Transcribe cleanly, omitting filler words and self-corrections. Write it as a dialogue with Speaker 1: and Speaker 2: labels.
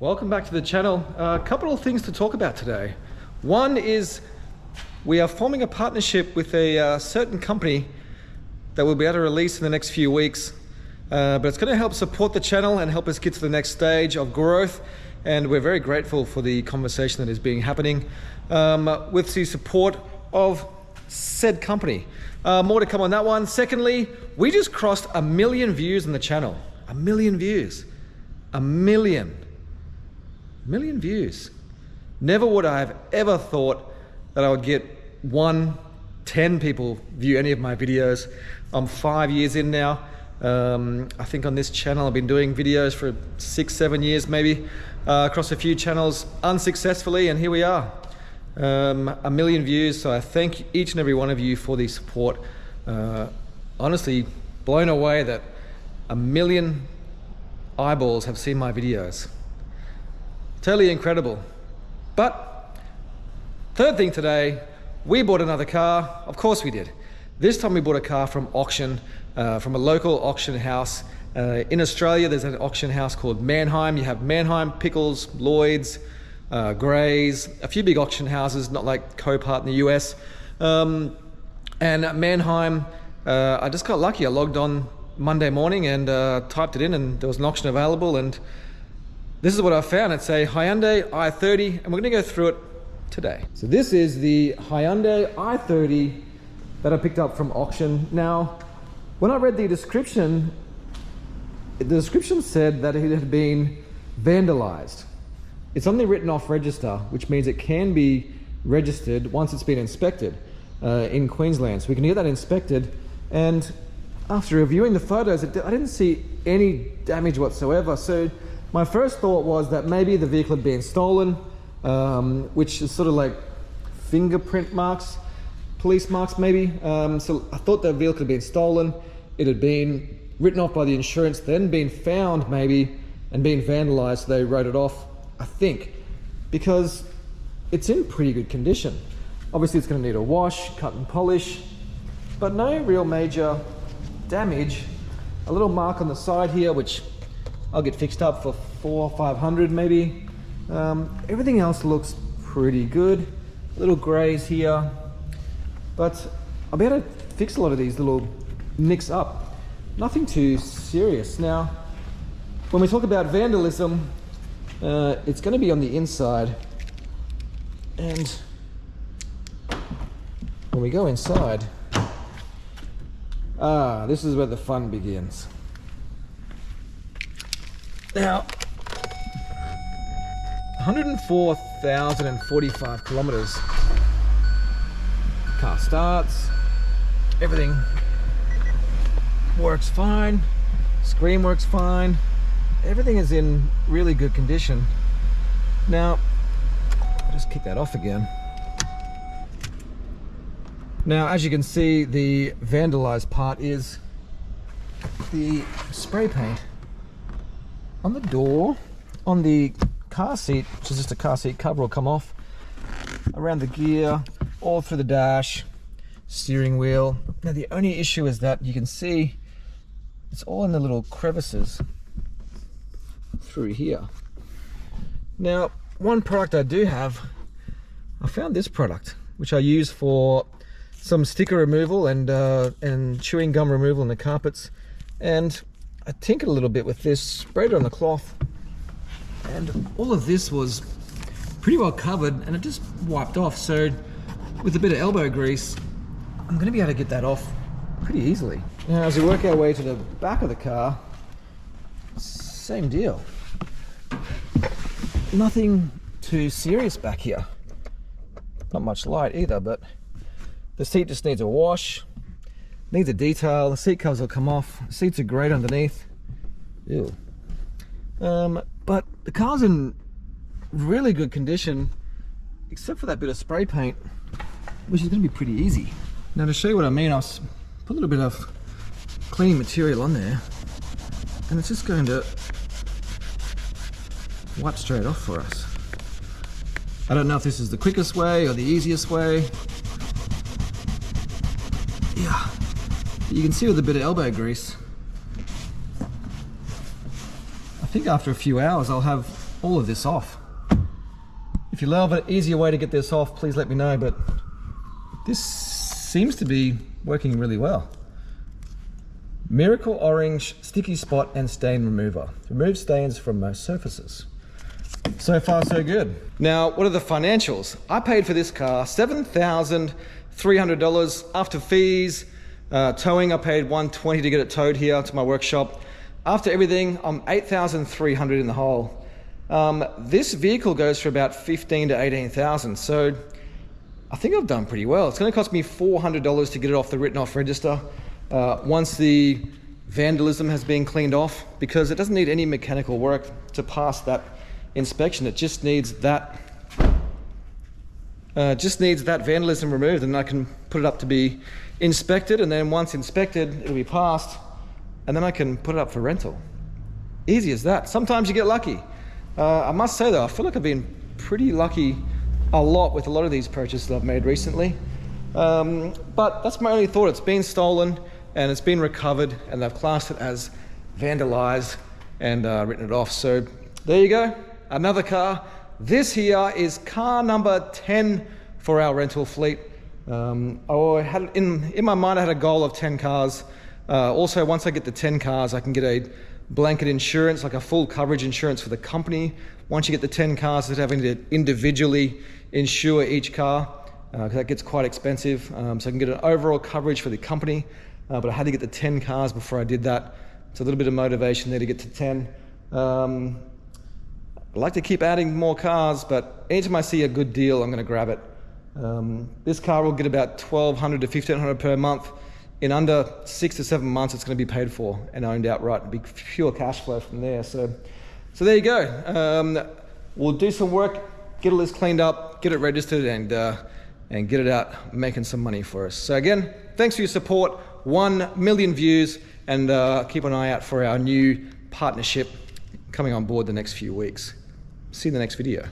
Speaker 1: Welcome back to the channel. A couple of things to talk about today. One is we are forming a partnership with a certain company that we'll be able to release in the next few weeks. But it's going to help support the channel and help us get to the next stage of growth. And we're very grateful for the conversation that is being happening with the support of said company. More to come on that one. Secondly, we just crossed 1 million views on the channel. 1 million views. 1 million views. Never would I have ever thought that I would get 10 people view any of my videos. I'm 5 years in now. I think on this channel I've been doing videos for 6-7 years maybe, across a few channels unsuccessfully, and here we are. 1 million views, so I thank each and every one of you for the support. Honestly, blown away that 1 million eyeballs have seen my videos. Totally incredible. But third thing today, we bought another car. Of course we did. This time we bought a car from auction, from a local auction house. In Australia, there's an auction house called Mannheim. You have Mannheim, Pickles, Lloyd's, Gray's, a few big auction houses, not like Copart in the US. And at Mannheim, I just got lucky. I logged on Monday morning and typed it in, and there was an auction available, and this is what I found. It's a Hyundai i30, and we're gonna go through it today. So this is the Hyundai i30 that I picked up from auction. Now, when I read the description said that it had been vandalized. It's on the written off register, which means it can be registered once it's been inspected in Queensland. So we can get that inspected, and after reviewing the photos, I didn't see any damage whatsoever. So my first thought was that maybe the vehicle had been stolen, which is sort of like fingerprint marks, police marks maybe. So I thought the vehicle had been stolen. It had been written off by the insurance, then been found maybe, and been vandalized. So they wrote it off, I think, because it's in pretty good condition. Obviously it's going to need a wash, cut and polish, but no real major damage. A little mark on the side here, which I'll get fixed up for 400 or 500 maybe. Everything else looks pretty good. Little grays here, but I'll be able to fix a lot of these little nicks up. Nothing too serious. Now, when we talk about vandalism, it's going to be on the inside, and when we go inside, this is where the fun begins. Now, 104,045 kilometers. Car starts, everything works fine, screen works fine, everything is in really good condition. Now, I'll just kick that off again. Now, as you can see, the vandalized part is the spray paint on the door, on the car seat, which is just a car seat cover, will come off, around the gear, all through the dash, steering wheel. Now the only issue is that you can see it's all in the little crevices through here. Now, one product I do have, I found this product, which I use for some sticker removal and chewing gum removal in the carpets, and I tinkered a little bit with this, sprayed it on the cloth, and all of this was pretty well covered, and it just wiped off. So with a bit of elbow grease, I'm going to be able to get that off pretty easily. Now, as we work our way to the back of the car, same deal. Nothing too serious back here. Not much light either, but the seat just needs a wash. Needs a detail. The seat covers will come off. The seats are great underneath. Ew. But the car's in really good condition, except for that bit of spray paint, which is going to be pretty easy. Now, to show you what I mean, I'll put a little bit of cleaning material on there, and it's just going to wipe straight off for us. I don't know if this is the quickest way or the easiest way. Yeah. You can see with a bit of elbow grease, I think after a few hours I'll have all of this off. If you love an easier way to get this off, please let me know, but this seems to be working really well. Miracle Orange Sticky Spot and Stain Remover. Removes stains from most surfaces. So far, so good. Now, what are the financials? I paid for this car $7,300 after fees. Towing, I paid $120 to get it towed here to my workshop. After everything, I'm $8,300 in the hole. This vehicle goes for about $15,000 to $18,000, so I think I've done pretty well. It's going to cost me $400 to get it off the written off register once the vandalism has been cleaned off, because it doesn't need any mechanical work to pass that inspection. It just needs that vandalism removed, and I can put it up to be inspected, and then once inspected, it'll be passed, and then I can put it up for rental. Easy as that. Sometimes you get lucky. I must say though, I feel like I've been pretty lucky a lot with a lot of these purchases I've made recently. But that's my only thought. It's been stolen and it's been recovered, and they've classed it as vandalized and written it off. So there you go, another car. This here is car number 10 for our rental fleet. I had in my mind, I had a goal of 10 cars. Also, once I get to 10 cars, I can get a blanket insurance, like a full coverage insurance for the company. Once you get the 10 cars, it's having to individually insure each car, because that gets quite expensive. So I can get an overall coverage for the company, but I had to get the 10 cars before I did that. It's a little bit of motivation there to get to 10. I'd like to keep adding more cars, but anytime I see a good deal, I'm going to grab it. This car will get about $1,200 to $1,500 per month. In under 6 to 7 months, it's going to be paid for and owned outright. It'll be pure cash flow from there. So there you go. We'll do some work, get all this cleaned up, get it registered, and get it out, making some money for us. So again, thanks for your support. 1 million views, and keep an eye out for our new partnership coming on board the next few weeks. See you in the next video.